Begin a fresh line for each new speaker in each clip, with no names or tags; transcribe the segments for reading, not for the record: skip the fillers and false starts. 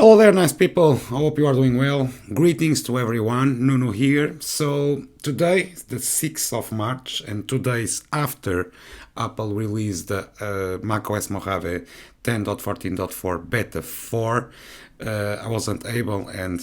Hello there, nice people. I hope you are doing well. Greetings to everyone. Nuno here. So today is the 6th of March, and 2 days after Apple released the macOS Mojave 10.14.4 Beta 4, I wasn't able, and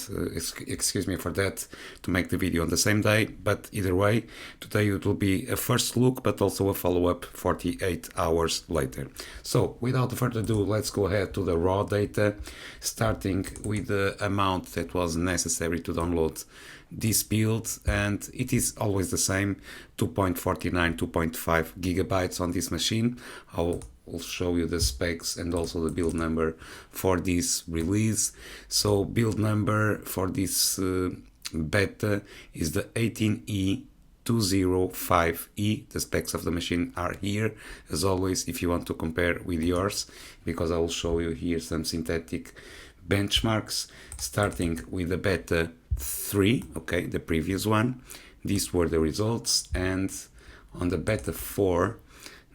excuse me for that, to make the video on the same day. But either way, today it will be a first look, but also a follow-up 48 hours later. So without further ado, let's go ahead to the raw data, starting with the amount that was necessary to download this build, and it is always the same: 2.49, 2.5 gigabytes on this machine. I'll show you the specs and also the build number for this release. So build number for this beta is the 18E205E. The specs of the machine are here, as always, if you want to compare with yours, because I will show you here some synthetic benchmarks, starting with the beta 3, okay, the previous one. These were the results, and on the beta 4,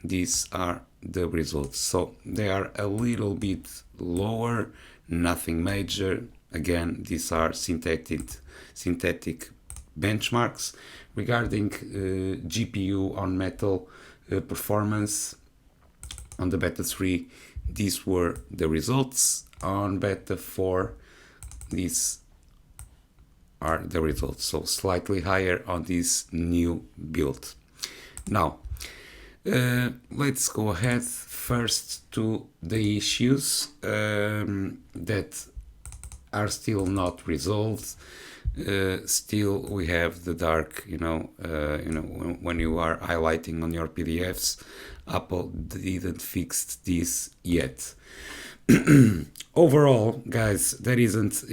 these are the results. So they are a little bit lower, nothing major. Again, these are synthetic benchmarks. Regarding GPU on metal performance, on the beta 3, these were the results. On beta 4, these are the results, so slightly higher on this new build. Now let's go ahead first to the issues that are still not resolved. Still we have the dark, when you are highlighting on your PDFs, Apple didn't fix this yet. Overall, guys, there isn't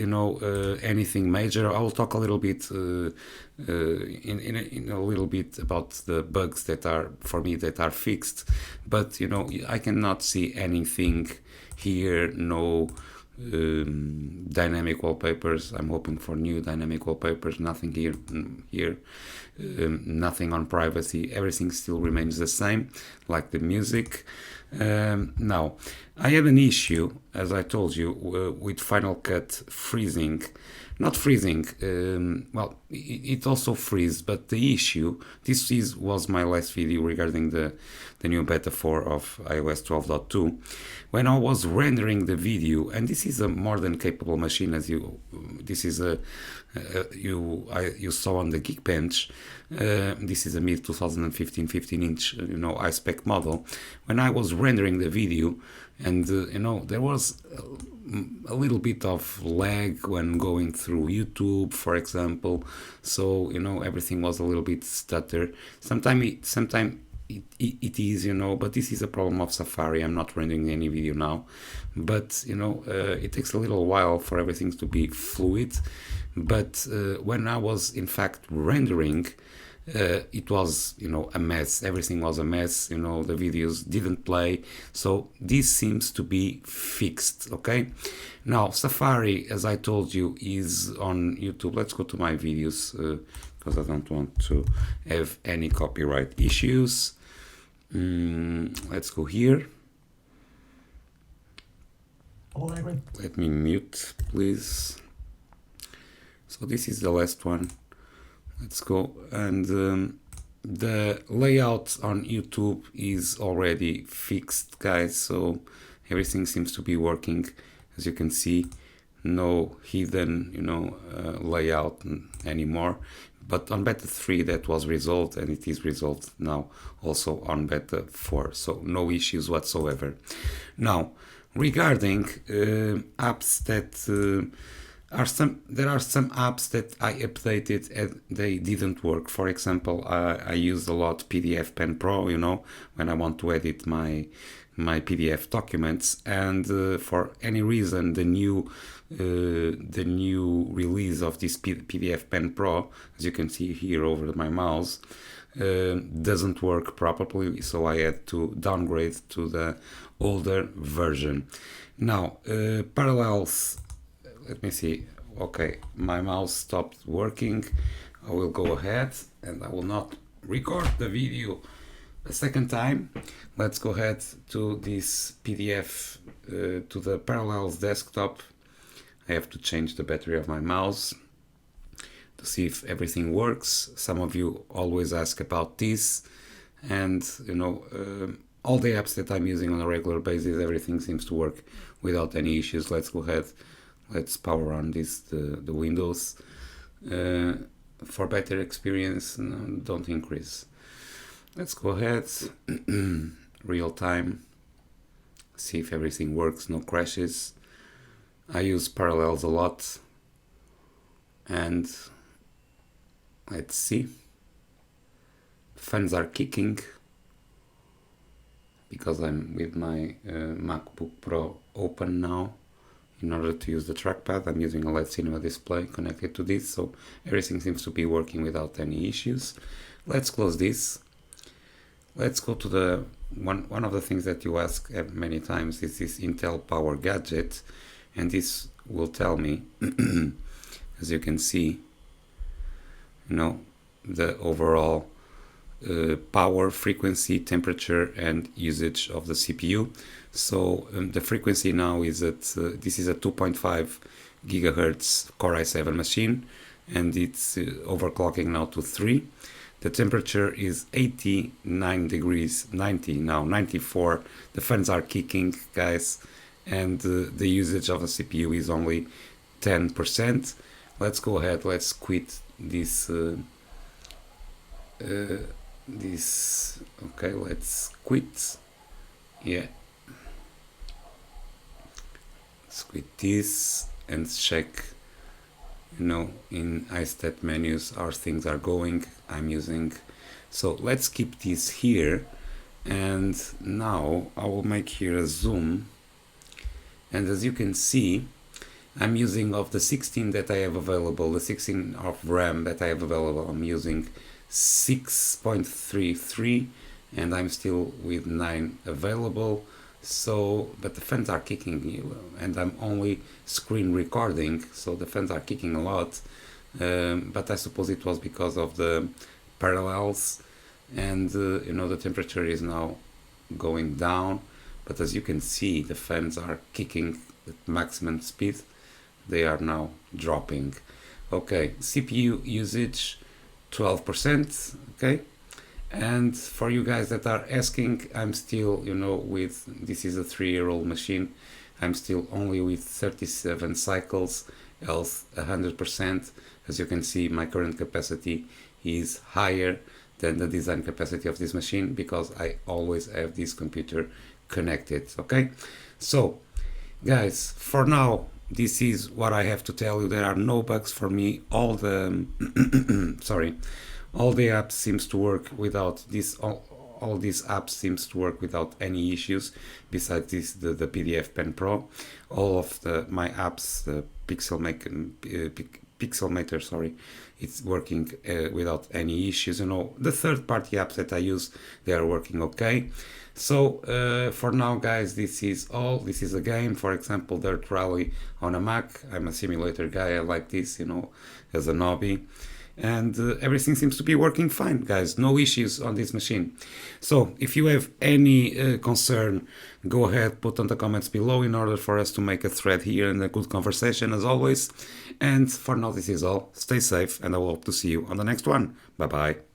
anything major. I'll talk a little bit in a little bit about the bugs that are, for me, that are fixed, but I cannot see anything here. No dynamic wallpapers. I'm hoping for new dynamic wallpapers. Nothing here. Nothing on privacy. Everything still remains the same, like the music. Now, I had an issue, as I told you, with Final Cut freezing. Not freezing, well, it also freezes, but the issue, was my last video regarding the new beta 4 of iOS 12.2. When I was rendering the video, and this is a more than capable machine, as this is you saw on the Geekbench. This is a mid 2015 15-inch high-spec model. When I was rendering the video, and there was a little bit of lag when going through YouTube, for example. So everything was a little bit stutter. Sometimes it is, but this is a problem of Safari. I'm not rendering any video now, but it takes a little while for everything to be fluid. But when I was in fact rendering, it was a mess. Everything was a mess. The videos didn't play. So this seems to be fixed. Okay, now Safari, as I told you, is on YouTube. Let's go to my videos because I don't want to have any copyright issues. Let's go here. Let me mute, please. So this is the last one. Let's go, and the layout on YouTube is already fixed, guys, so everything seems to be working. As you can see, no hidden layout anymore. But on beta 3 that was resolved, and it is resolved now also on beta 4, so no issues whatsoever. Now, regarding apps that there are some apps that I updated and they didn't work. For example, I use a lot PDF Pen Pro, when I want to edit my PDF documents, and for any reason the new release of this PDF Pen Pro, as you can see here over my mouse, doesn't work properly, so I had to downgrade to the older version. Now, parallels. Let me see. Okay, my mouse stopped working. I will go ahead and I will not record the video a second time. Let's go ahead to this PDF, to the Parallels desktop. I have to change the battery of my mouse to see if everything works. Some of you always ask about this, and all the apps that I'm using on a regular basis, everything seems to work without any issues. Let's go ahead, let's power on the Windows. For better experience, don't increase. Let's go ahead, real time, see if everything works, no crashes. I use parallels a lot, and let's see. Fans are kicking because I'm with my MacBook Pro open now. In order to use the trackpad, I'm using a LED cinema display connected to this, so everything seems to be working without any issues. Let's close this. Let's go to the one of the things that you ask many times is this Intel Power Gadget, and this will tell me, as you can see, the overall power, frequency, temperature, and usage of the CPU. So the frequency now is at this is a 2.5 gigahertz Core i7 machine, and it's overclocking now to 3. The temperature is 89 degrees, 90 now, 94. The fans are kicking, guys, and the usage of the CPU is only 10%. Let's go ahead, let's quit this okay, let's quit. Yeah, let's quit this and check in iStat menus how things are going. I'm using, so let's keep this here, and now I will make here a zoom, and as you can see, I'm using of the 16 that I have available, the 16 of RAM that I have available, I'm using 6.33, and I'm still with 9 available. So, but the fans are kicking, and I'm only screen recording, so the fans are kicking a lot. But I suppose it was because of the parallels, and the temperature is now going down. But as you can see, the fans are kicking at maximum speed. They are now dropping. Okay, CPU usage 12%. Okay. And for you guys that are asking, I'm still, with, this is a 3-year-old machine, I'm still only with 37 cycles, else 100%. As you can see, my current capacity is higher than the design capacity of this machine because I always have this computer connected. Okay, so guys, for now, this is what I have to tell you. There are no bugs for me. All the sorry, all the apps seems to work without this. All these apps seems to work without any issues. Besides this, the PDF Pen Pro, all of my apps, the Pixelmator, sorry, it's working without any issues. The third-party apps that I use, they are working okay. So for now, guys, this is all. This is a game, for example, Dirt Rally on a Mac. I'm a simulator guy. I like this, as a hobby. And everything seems to be working fine, guys. No issues on this machine. So if you have any concern, go ahead, put on the comments below in order for us to make a thread here and a good conversation as always. And for now, this is all. Stay safe, and I will hope to see you on the next one. Bye-bye.